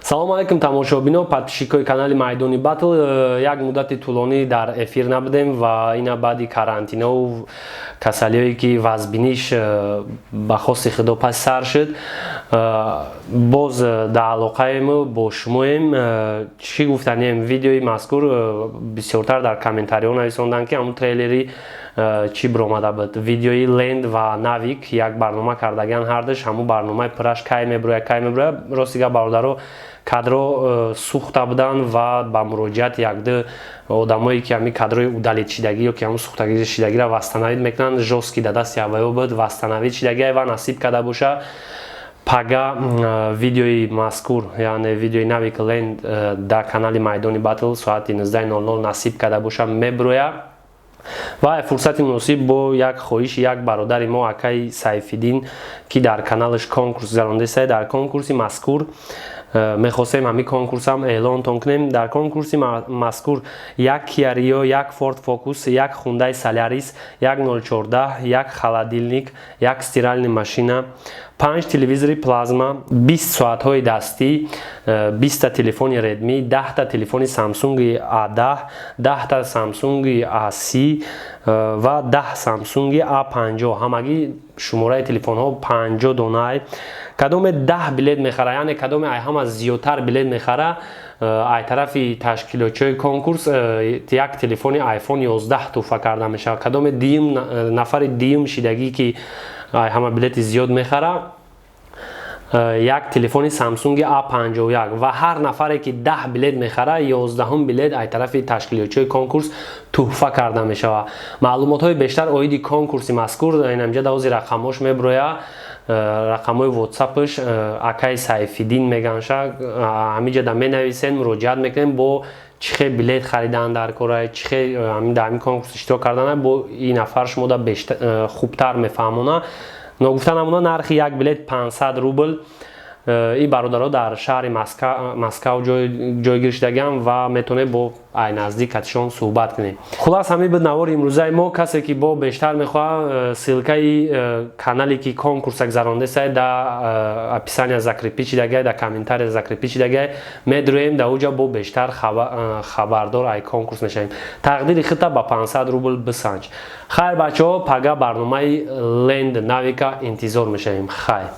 салом алейкум тамошобино, подписчикои канали Майдони Баттл. Як муддати тӯлонӣ дар эфир набудем ва ина баъди карантинову касалиҳое ки вазбиниш ба хоси худо пас сар шуд, боз дар алоқаем бо шумоем. Чӣ гуфтанем? Видеои мазкур бисёртар дар комментариҳо нависонданд ки ҳамун трейлери чӣ биромада буд. Видеои Ленд ва Navik як барнома кардаган ҳардаш, ҳамун барномаи пураш кай меброя. Ростига бародаро кадро сухта буданд ва ба муроҷиати як-ду одамое ки ҳамин кадрои удалит шидагӣ ё ки ҳамун сухтагии шидагиро вастанавид мекунанд, жостки да дасти аввайо буд вастанавид шидагӣ ва насиб карда боша. Пага видеои мазкур, яъне видеои Navik Ленд дар канали Майдони Баттл соати 19:00 насиб карда боша меброя. ва фурсати муносиб бо як хоҳиши як бародари мо акаи Сайфиддин ки дар каналаш конкурс гузарондааст. Дар конкурси мазкур мехостем ҳамин конкурсам эълонтон кунем. Дар конкурси мазкур як Kia Rio, як Ford Focus, як Hyundai Solaris, як 014, як холодильник, як стиральная машина, 5 телевизори плазма, 20 соатҳои дастӣ, 20 телефони Redmi, 10 телефони Samsung A10, 10 Samsung A30 ва 10 Samsung A50. ҳамагӣ шумораи телефонҳо 50 дона. кадоме 10 билет мехара, яъне кадоме ай ҳама зиёдтар билет мехара, ай тарафи ташкилотчиҳои конкурс як телефони iPhone 11 туҳфа карда мешавад. кадоме нафари диюм шидагӣ ки ай ҳама билети зиёд мехара, як телефони Samsung A51 ва ҳар нафаре ки 10 билет мехара, 11 билет ай тарафи ташкилотчиҳои конкурс туҳфа карда мешавад. маълумотҳои бештар оиди конкурси мазкур инамҷа давози рақамош меброя. рақамои WhatsApp-аш акаи Сайфиддин меганша, ҳамиҷада менависен, муроҷиат мекунем бо чихе билет харидан дар кора, чихе дар ҳамин конкурс иштирок кардан, бо ин нафар шумода хубтар мефаҳмона. ногуфта намуна нархи як билет 500 рубл. ин бародаро дар шаҳри Москав ҷойгир шудаган ва метавонед бо ай наздикатишон суҳбат кунед. хулас ҳамин буд навори имрӯзаи мо. касе ки бо бештар мехоҳад, ссилкаи канале ки конкурса гузарондааст дар описания закрепи шидагай, дар комментария закрепи шидагай медроем, дар уҷа бо бештар хабардор ай конкурс мешавем. тақдири худта ба 500 рубл бисанҷ. хайр бачаҳо, пага барномаи Ленд Navik интизор мешавем. хайр.